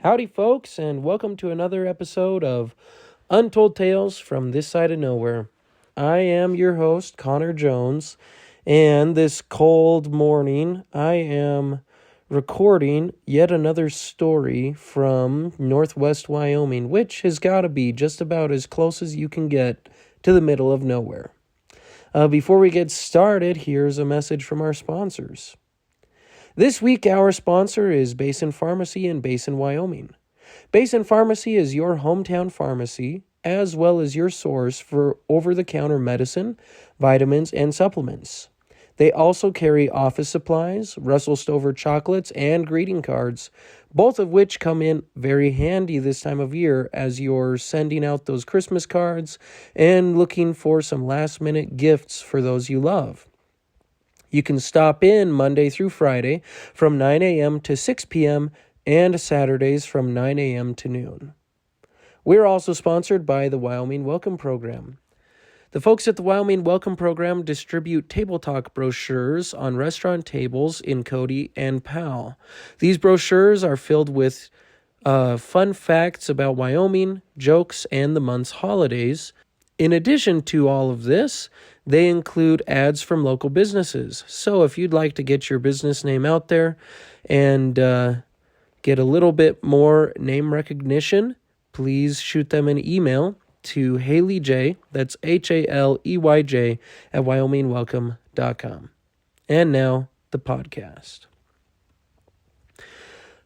Howdy, folks, and welcome to another episode of Untold Tales from This Side of Nowhere. I am your host, Connor Jones, and this cold morning, I am recording yet another story from Northwest Wyoming, which has got to be just about as close as you can get to the middle of nowhere. Before we get started, here's a message from our sponsors. This week, our sponsor is Basin Pharmacy in Basin, Wyoming. Basin Pharmacy is your hometown pharmacy, as well as your source for over-the-counter medicine, vitamins, and supplements. They also carry office supplies, Russell Stover chocolates, and greeting cards, both of which come in very handy this time of year as you're sending out those Christmas cards and looking for some last-minute gifts for those you love. You can stop in Monday through Friday from 9 a.m. to 6 p.m. and Saturdays from 9 a.m. to noon. We're also sponsored by the Wyoming Welcome Program. The folks at the Wyoming Welcome Program distribute table talk brochures on restaurant tables in Cody and Powell. These brochures are filled with fun facts about Wyoming, jokes, and the month's holidays. In addition to all of this, they include ads from local businesses. So if you'd like to get your business name out there and get a little bit more name recognition, please shoot them an email to Haley J, that's HALEYJ, at WyomingWelcome.com. And now, the podcast.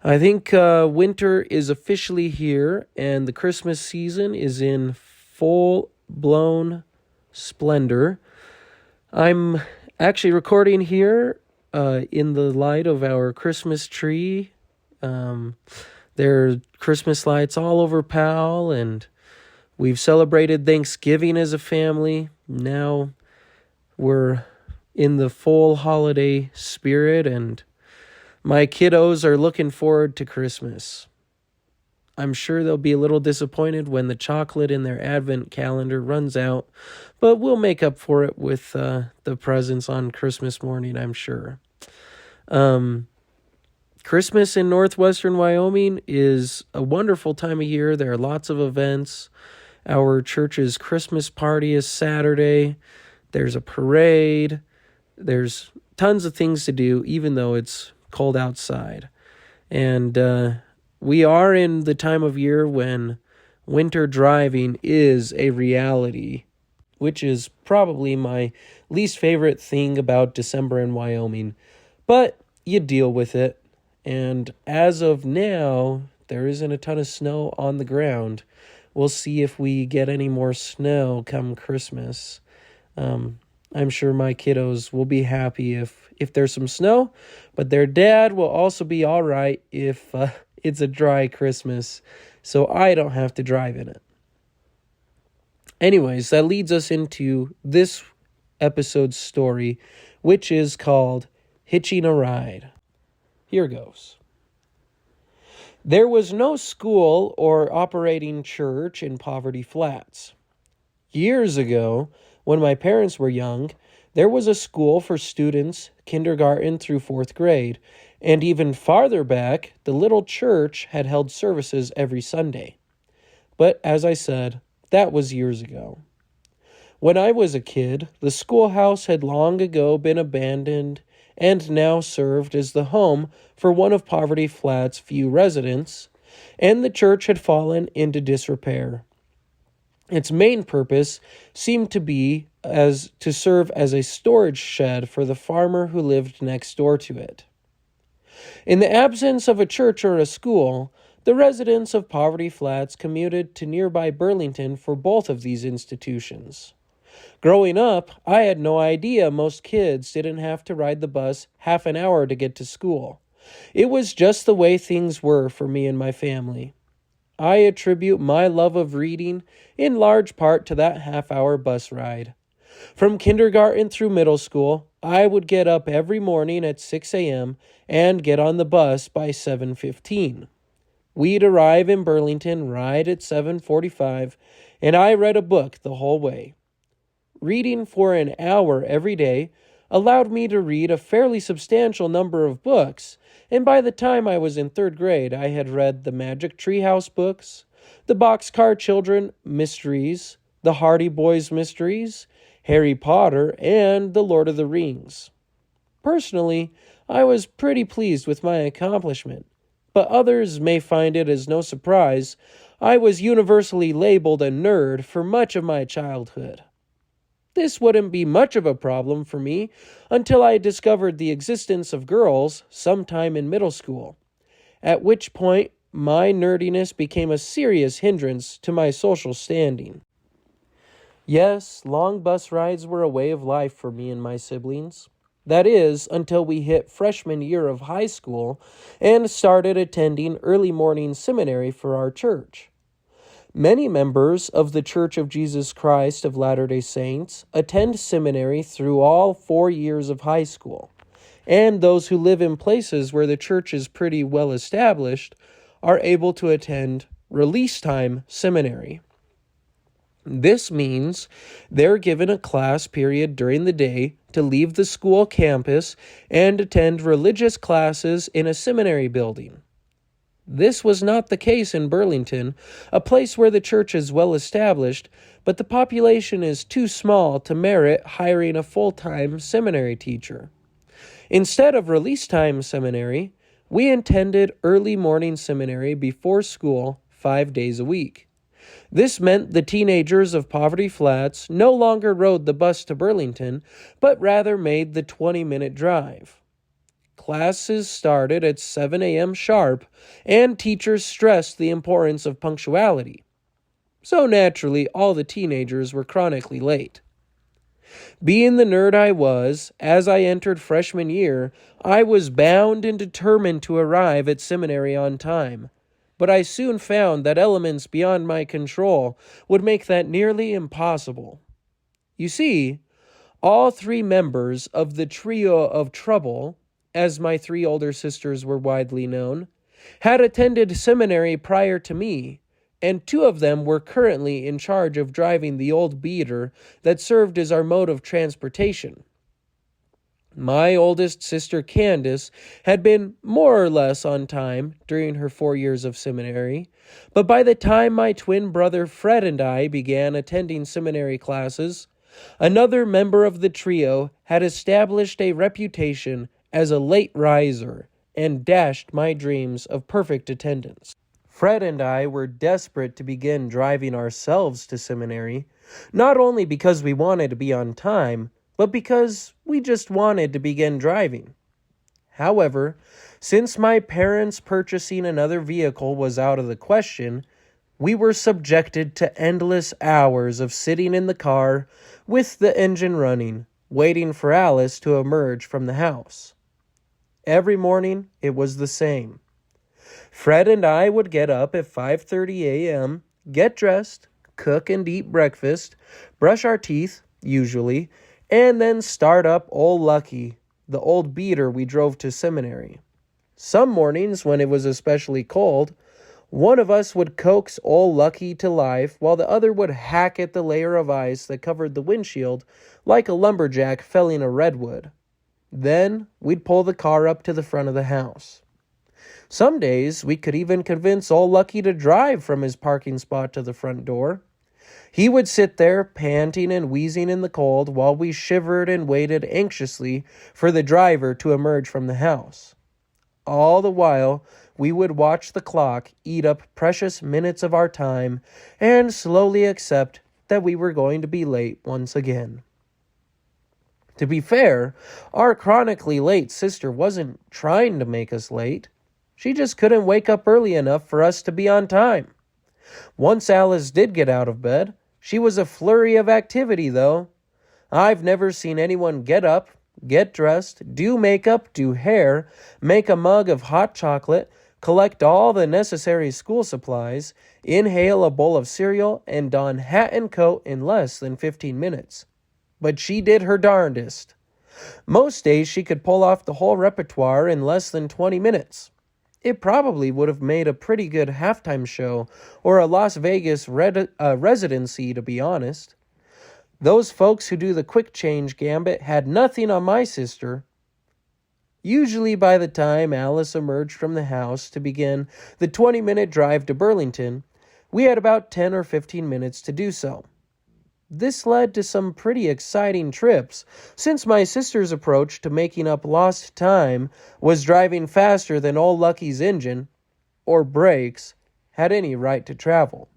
I think winter is officially here, and the Christmas season is in full-blown splendor. I'm actually recording here in the light of our Christmas tree. There are Christmas lights all over Powell, and we've celebrated Thanksgiving as a family. Now we're in the full holiday spirit, and my kiddos are looking forward to Christmas. I'm sure they'll be a little disappointed when the chocolate in their advent calendar runs out, but we'll make up for it with the presents on Christmas morning, I'm sure. Christmas in northwestern Wyoming is a wonderful time of year. There are lots of events. Our church's Christmas party is Saturday. There's a parade. There's tons of things to do, even though it's cold outside. And we are in the time of year when winter driving is a reality, which is probably my least favorite thing about December in Wyoming. But you deal with it. And as of now, there isn't a ton of snow on the ground. We'll see if we get any more snow come Christmas. I'm sure my kiddos will be happy if there's some snow, but their dad will also be all right if it's a dry Christmas, so I don't have to drive in it. Anyways, that leads us into this episode's story, which is called Hitching a Ride. Here goes. There was no school or operating church in Poverty Flats. Years ago, when my parents were young, there was a school for students kindergarten through 4th grade, and even farther back, the little church had held services every Sunday. But as I said, that was years ago. When I was a kid, the schoolhouse had long ago been abandoned and now served as the home for one of Poverty Flats' few residents, and the church had fallen into disrepair. Its main purpose seemed to be to serve as a storage shed for the farmer who lived next door to it. In the absence of a church or a school, the residents of Poverty Flats commuted to nearby Burlington for both of these institutions. Growing up, I had no idea most kids didn't have to ride the bus half an hour to get to school. It was just the way things were for me and my family. I attribute my love of reading in large part to that half-hour bus ride. From kindergarten through middle school, I would get up every morning at 6 a.m. and get on the bus by 7:15. We'd arrive in Burlington right at 7:45, and I read a book the whole way. Reading for an hour every day allowed me to read a fairly substantial number of books, and by the time I was in 3rd grade, I had read the Magic Treehouse books, the Boxcar Children mysteries, the Hardy Boys mysteries, Harry Potter, and the Lord of the Rings. Personally, I was pretty pleased with my accomplishment, but others may find it as no surprise I was universally labeled a nerd for much of my childhood. This wouldn't be much of a problem for me until I discovered the existence of girls sometime in middle school, at which point my nerdiness became a serious hindrance to my social standing. Yes, long bus rides were a way of life for me and my siblings. That is, until we hit freshman year of high school and started attending early morning seminary for our church. Many members of the Church of Jesus Christ of Latter-day Saints attend seminary through all 4 years of high school, and those who live in places where the church is pretty well established are able to attend release time seminary. This means they're given a class period during the day to leave the school campus and attend religious classes in a seminary building. This was not the case in Burlington, a place where the church is well established, but the population is too small to merit hiring a full-time seminary teacher. Instead of release time seminary, we attended early morning seminary before school 5 days a week. This meant the teenagers of Poverty Flats no longer rode the bus to Burlington, but rather made the 20-minute drive. Classes started at 7 a.m. sharp, and teachers stressed the importance of punctuality. So naturally, all the teenagers were chronically late. Being the nerd I was, as I entered freshman year, I was bound and determined to arrive at seminary on time. But I soon found that elements beyond my control would make that nearly impossible. You see, all 3 members of the Trio of Trouble, as my 3 older sisters were widely known, had attended seminary prior to me, and 2 of them were currently in charge of driving the old beater that served as our mode of transportation. My oldest sister Candace had been more or less on time during her 4 years of seminary, but by the time my twin brother Fred and I began attending seminary classes, another member of the trio had established a reputation as a late riser and dashed my dreams of perfect attendance. Fred and I were desperate to begin driving ourselves to seminary, not only because we wanted to be on time, but because we just wanted to begin driving. However, since my parents purchasing another vehicle was out of the question, we were subjected to endless hours of sitting in the car with the engine running, waiting for Alice to emerge from the house. Every morning, it was the same. Fred and I would get up at 5:30 a.m., get dressed, cook and eat breakfast, brush our teeth, usually, and then start up Old Lucky, the old beater we drove to seminary. Some mornings, when it was especially cold, one of us would coax Old Lucky to life while the other would hack at the layer of ice that covered the windshield like a lumberjack felling a redwood. Then we'd pull the car up to the front of the house. Some days we could even convince Old Lucky to drive from his parking spot to the front door. He would sit there panting and wheezing in the cold while we shivered and waited anxiously for the driver to emerge from the house. All the while, we would watch the clock eat up precious minutes of our time and slowly accept that we were going to be late once again. To be fair, our chronically late sister wasn't trying to make us late. She just couldn't wake up early enough for us to be on time. Once Alice did get out of bed, she was a flurry of activity, though. I've never seen anyone get up, get dressed, do makeup, do hair, make a mug of hot chocolate, collect all the necessary school supplies, inhale a bowl of cereal, and don hat and coat in less than 15 minutes. But she did her darndest. Most days she could pull off the whole repertoire in less than 20 minutes. It probably would have made a pretty good halftime show or a Las Vegas residency, to be honest. Those folks who do the quick change gambit had nothing on my sister. Usually by the time Alice emerged from the house to begin the 20-minute drive to Burlington, we had about 10 or 15 minutes to do so. This led to some pretty exciting trips, since my sister's approach to making up lost time was driving faster than Old Lucky's engine, or brakes, had any right to travel.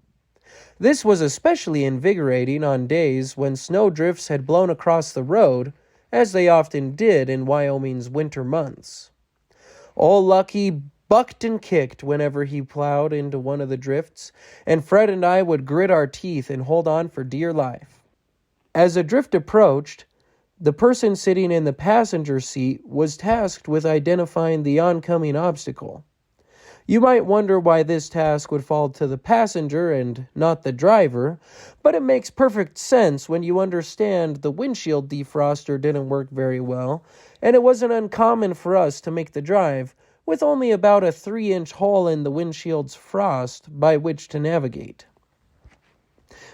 This was especially invigorating on days when snowdrifts had blown across the road, as they often did in Wyoming's winter months. Old Lucky bucked and kicked whenever he plowed into one of the drifts, and Fred and I would grit our teeth and hold on for dear life. As a drift approached, the person sitting in the passenger seat was tasked with identifying the oncoming obstacle. You might wonder why this task would fall to the passenger and not the driver, but it makes perfect sense when you understand the windshield defroster didn't work very well, and it wasn't uncommon for us to make the drive with only about a 3-inch hole in the windshield's frost by which to navigate.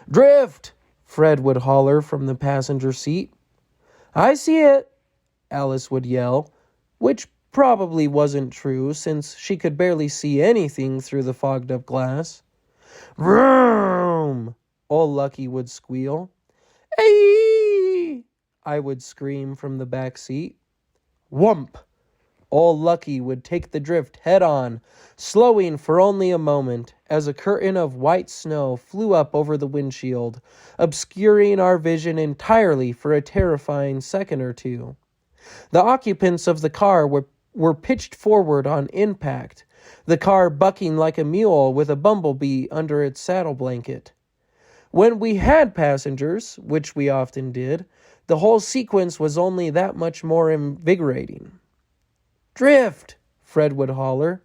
"Drift!" Fred would holler from the passenger seat. "I see it," Alice would yell, which probably wasn't true since she could barely see anything through the fogged-up glass. "Vroom!" Old Lucky would squeal. "Ay!" I would scream from the back seat. "Whump!" Old Lucky would take the drift head-on, slowing for only a moment as a curtain of white snow flew up over the windshield, obscuring our vision entirely for a terrifying second or two. The occupants of the car were pitched forward on impact, the car bucking like a mule with a bumblebee under its saddle blanket. When we had passengers, which we often did, the whole sequence was only that much more invigorating. "Drift!" Fred would holler.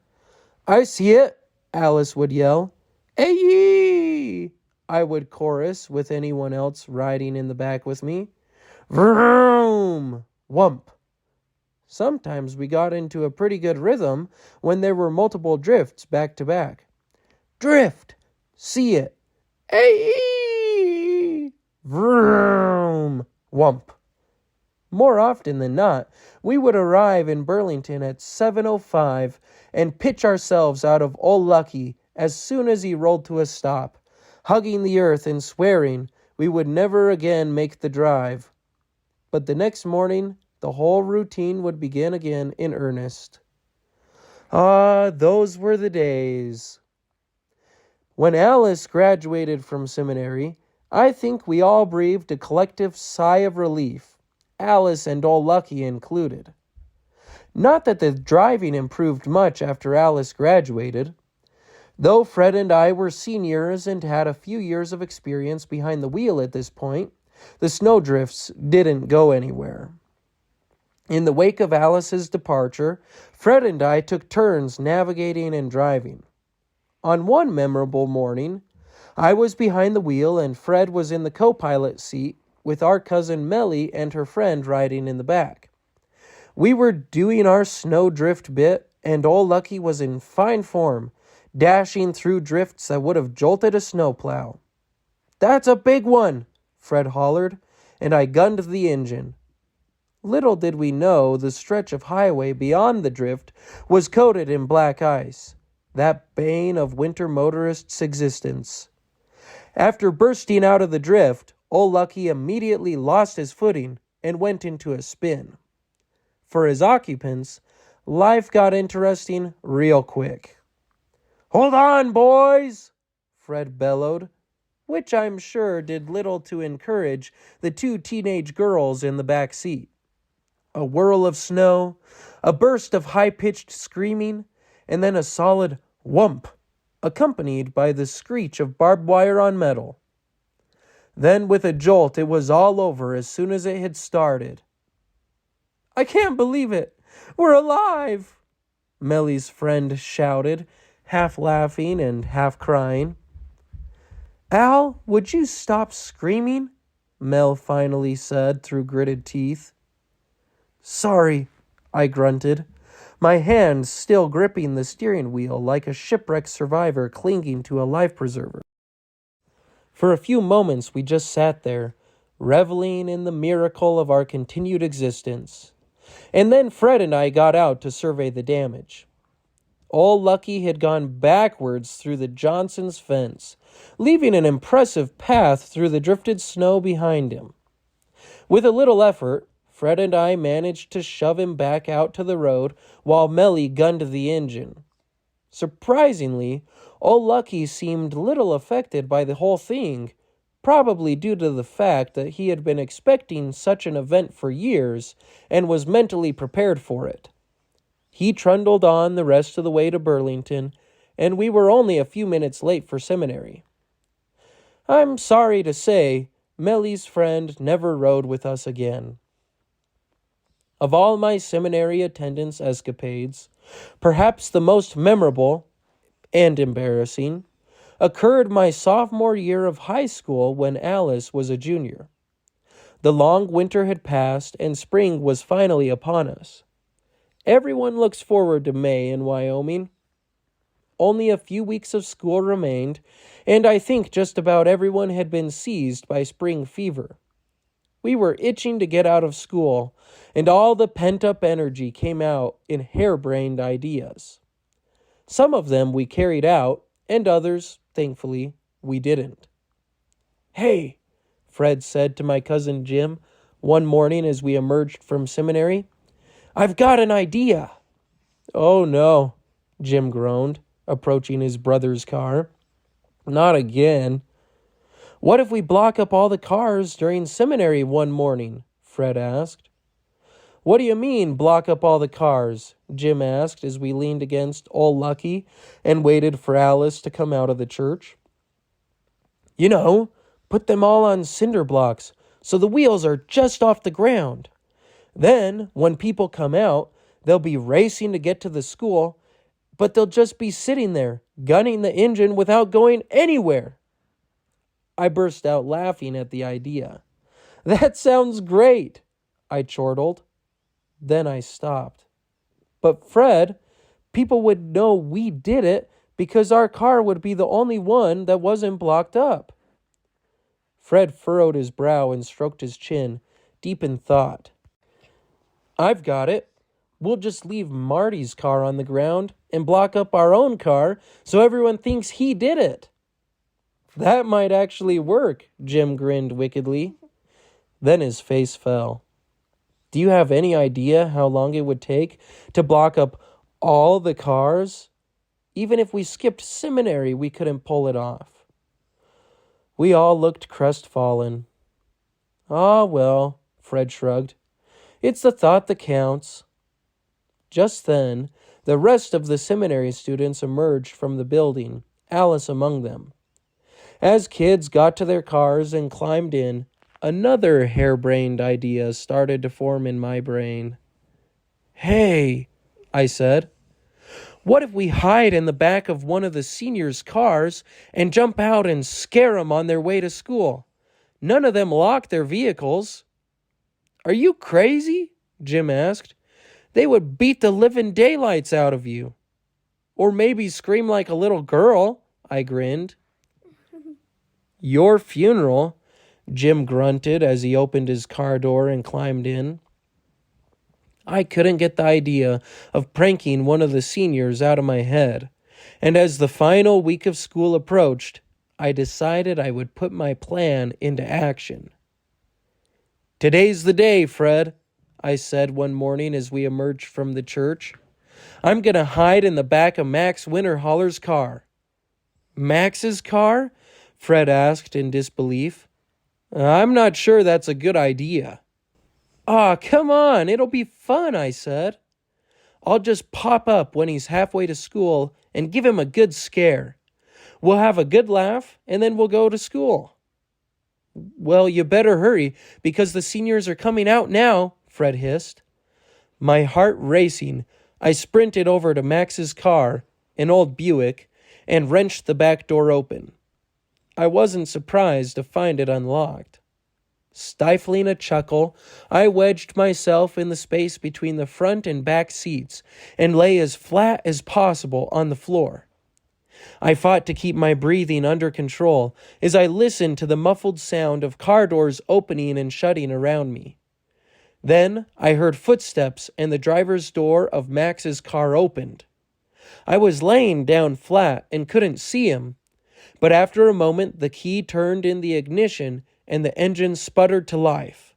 "I see it!" Alice would yell. "Ay-yee!" I would chorus with anyone else riding in the back with me. "Vroom!" Whump! Sometimes we got into a pretty good rhythm when there were multiple drifts back to back. "Drift!" "See it!" "Ay-yee!" "Vroom!" Whump! More often than not, we would arrive in Burlington at 7:05 and pitch ourselves out of Old Lucky as soon as he rolled to a stop, hugging the earth and swearing we would never again make the drive. But the next morning, the whole routine would begin again in earnest. Ah, those were the days. When Alice graduated from seminary, I think we all breathed a collective sigh of relief, Alice and Old Lucky included. Not that the driving improved much after Alice graduated. Though Fred and I were seniors and had a few years of experience behind the wheel at this point, the snowdrifts didn't go anywhere. In the wake of Alice's departure, Fred and I took turns navigating and driving. On one memorable morning, I was behind the wheel and Fred was in the co-pilot seat with our cousin Melly and her friend riding in the back. We were doing our snowdrift bit, and Old Lucky was in fine form, dashing through drifts that would have jolted a snowplow. "That's a big one!" Fred hollered, and I gunned the engine. Little did we know the stretch of highway beyond the drift was coated in black ice, that bane of winter motorists' existence. After bursting out of the drift, Old Lucky immediately lost his footing and went into a spin. For his occupants, life got interesting real quick. "Hold on, boys!" Fred bellowed, which I'm sure did little to encourage the 2 teenage girls in the back seat. A whirl of snow, a burst of high-pitched screaming, and then a solid whump, accompanied by the screech of barbed wire on metal. Then with a jolt, it was all over as soon as it had started. "I can't believe it! We're alive!" Melly's friend shouted, half laughing and half crying. "Al, would you stop screaming?" Mel finally said through gritted teeth. "Sorry," I grunted, my hand still gripping the steering wheel like a shipwrecked survivor clinging to a life preserver. For a few moments we just sat there, reveling in the miracle of our continued existence. And then Fred and I got out to survey the damage. Old Lucky had gone backwards through the Johnson's fence, leaving an impressive path through the drifted snow behind him. With a little effort, Fred and I managed to shove him back out to the road while Melly gunned the engine. Surprisingly, Old Lucky seemed little affected by the whole thing, probably due to the fact that he had been expecting such an event for years and was mentally prepared for it. He trundled on the rest of the way to Burlington, and we were only a few minutes late for seminary. I'm sorry to say, Melly's friend never rode with us again. Of all my seminary attendance escapades, perhaps the most memorable and embarrassing occurred my sophomore year of high school when Alice was a junior. The long winter had passed and spring was finally upon us. Everyone looks forward to May in Wyoming. Only a few weeks of school remained, and I think just about everyone had been seized by spring fever. We were itching to get out of school, and all the pent-up energy came out in harebrained ideas. Some of them we carried out, and others, thankfully, we didn't. "Hey," Fred said to my cousin Jim one morning as we emerged from seminary, "I've got an idea." "Oh no," Jim groaned, approaching his brother's car. "Not again." "What if we block up all the cars during seminary one morning?" Fred asked. "What do you mean, block up all the cars?" Jim asked as we leaned against Old Lucky and waited for Alice to come out of the church. "You know, put them all on cinder blocks so the wheels are just off the ground. Then, when people come out, they'll be racing to get to the school, but they'll just be sitting there, gunning the engine without going anywhere." I burst out laughing at the idea. "That sounds great," I chortled. Then I stopped. "But Fred, people would know we did it because our car would be the only one that wasn't blocked up." Fred furrowed his brow and stroked his chin, deep in thought. "I've got it. We'll just leave Marty's car on the ground and block up our own car so everyone thinks he did it." "That might actually work," Jim grinned wickedly. Then his face fell. "Do you have any idea how long it would take to block up all the cars? Even if we skipped seminary, we couldn't pull it off." We all looked crestfallen. "Ah, well," Fred shrugged. "It's the thought that counts." Just then, the rest of the seminary students emerged from the building, Alice among them. As kids got to their cars and climbed in, another harebrained idea started to form in my brain. "Hey," I said, "what if we hide in the back of one of the seniors' cars and jump out and scare them on their way to school? None of them lock their vehicles." "Are you crazy?" Jim asked. "They would beat the living daylights out of you." "Or maybe scream like a little girl," I grinned. "Your funeral," Jim grunted as he opened his car door and climbed in. I couldn't get the idea of pranking one of the seniors out of my head, and as the final week of school approached, I decided I would put my plan into action. "Today's the day, Fred," I said one morning as we emerged from the church. "I'm going to hide in the back of Max Winterhaller's car." "Max's car?" Fred asked in disbelief. "I'm not sure that's a good idea." "Aw, come on, it'll be fun," I said. "I'll just pop up when he's halfway to school and give him a good scare. We'll have a good laugh, and then we'll go to school." "Well, you better hurry, because the seniors are coming out now," Fred hissed. My heart racing, I sprinted over to Max's car, an old Buick, and wrenched the back door open. I wasn't surprised to find it unlocked. Stifling a chuckle, I wedged myself in the space between the front and back seats and lay as flat as possible on the floor. I fought to keep my breathing under control as I listened to the muffled sound of car doors opening and shutting around me. Then I heard footsteps and the driver's door of Max's car opened. I was laying down flat and couldn't see him, but after a moment the key turned in the ignition and the engine sputtered to life.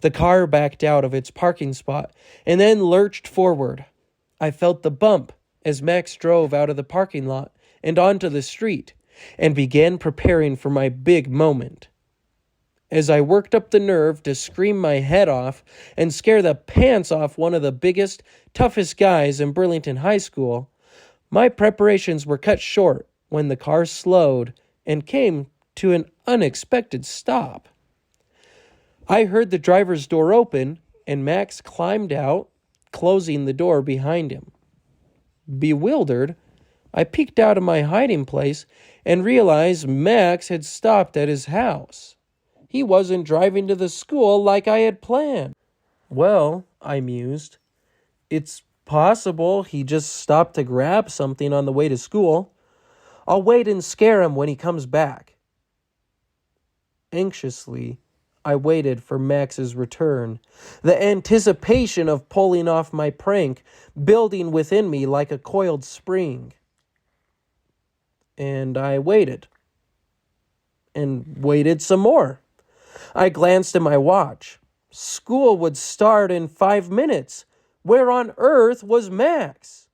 The car backed out of its parking spot and then lurched forward. I felt the bump as Max drove out of the parking lot and onto the street and began preparing for my big moment. As I worked up the nerve to scream my head off and scare the pants off one of the biggest, toughest guys in Burlington High School, my preparations were cut short when the car slowed and came to an unexpected stop. I heard the driver's door open and Max climbed out, closing the door behind him. Bewildered, I peeked out of my hiding place and realized Max had stopped at his house. He wasn't driving to the school like I had planned. Well, I mused, it's possible he just stopped to grab something on the way to school. I'll wait and scare him when he comes back. Anxiously, I waited for Max's return, the anticipation of pulling off my prank building within me like a coiled spring. And I waited. And waited some more. I glanced at my watch. School would start in 5 minutes. Where on earth was Max?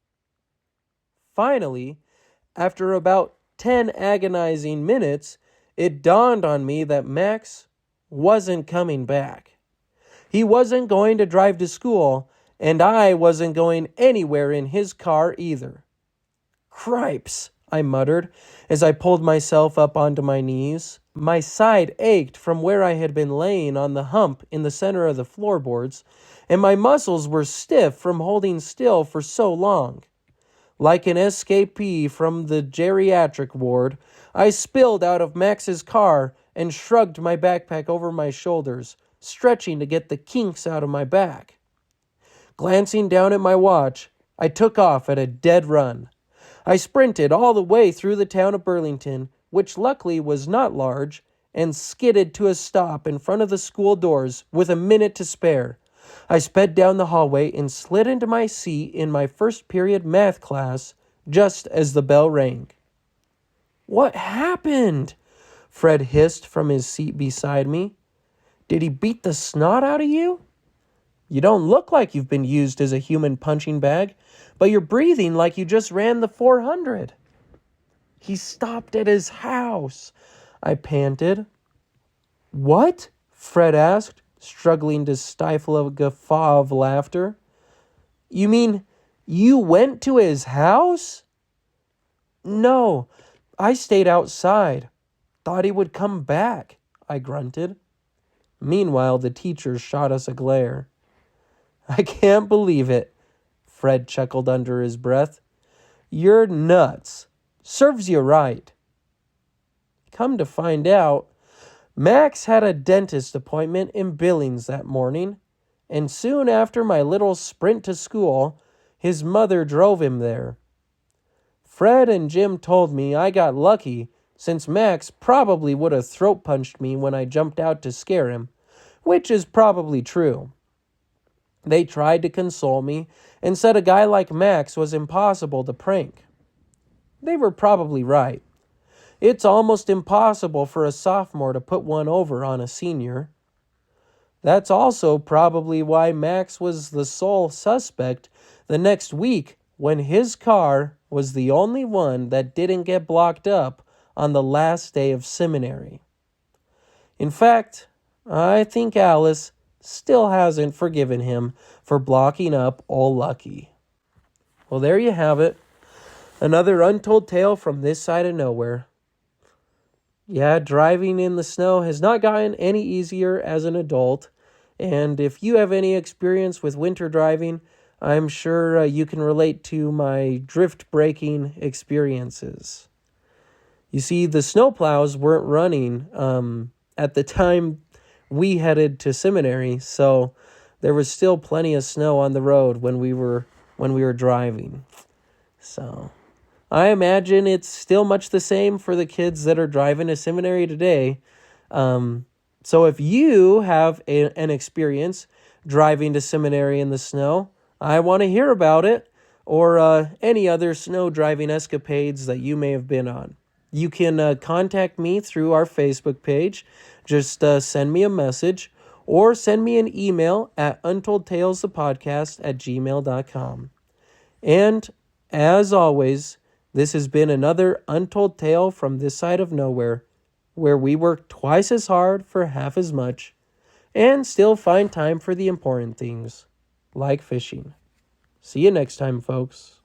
Finally, after about 10 agonizing minutes, it dawned on me that Max wasn't coming back. He wasn't going to drive to school, and I wasn't going anywhere in his car either. Cripes, I muttered as I pulled myself up onto my knees. My side ached from where I had been laying on the hump in the center of the floorboards, and my muscles were stiff from holding still for so long. Like an escapee from the geriatric ward, I spilled out of Max's car and shrugged my backpack over my shoulders, stretching to get the kinks out of my back. Glancing down at my watch, I took off at a dead run. I sprinted all the way through the town of Burlington, which luckily was not large, and skidded to a stop in front of the school doors with a minute to spare. I sped down the hallway and slid into my seat in my first period math class just as the bell rang. "What happened?" Fred hissed from his seat beside me. "Did he beat the snot out of you? You don't look like you've been used as a human punching bag, but you're breathing like you just ran the 400. "He stopped at his house," I panted. "What?" Fred asked, struggling to stifle a guffaw of laughter. "You mean you went to his house?" "No, I stayed outside. Thought he would come back," I grunted. Meanwhile, the teacher shot us a glare. "I can't believe it," Fred chuckled under his breath. "You're nuts. Serves you right." Come to find out, Max had a dentist appointment in Billings that morning, and soon after my little sprint to school, his mother drove him there. Fred and Jim told me I got lucky since Max probably would have throat punched me when I jumped out to scare him, which is probably true. They tried to console me and said a guy like Max was impossible to prank. They were probably right. It's almost impossible for a sophomore to put one over on a senior. That's also probably why Max was the sole suspect the next week when his car was the only one that didn't get blocked up on the last day of seminary. In fact, I think Alice still hasn't forgiven him for blocking up Old Lucky. Well, there you have it. Another untold tale from this side of nowhere. Yeah, driving in the snow has not gotten any easier as an adult. And if you have any experience with winter driving, I'm sure you can relate to my drift braking experiences. You see, the snowplows weren't running at the time we headed to seminary, so there was still plenty of snow on the road when we were driving. So I imagine it's still much the same for the kids that are driving to seminary today. So if you have an experience driving to seminary in the snow. I want to hear about it, or any other snow driving escapades that you may have been on. You can contact me through our Facebook page. Just send me a message or send me an email at untoldtalesthepodcast@gmail.com. And as always, this has been another Untold Tale from this side of nowhere, where we work twice as hard for half as much and still find time for the important things, like fishing. See you next time, folks.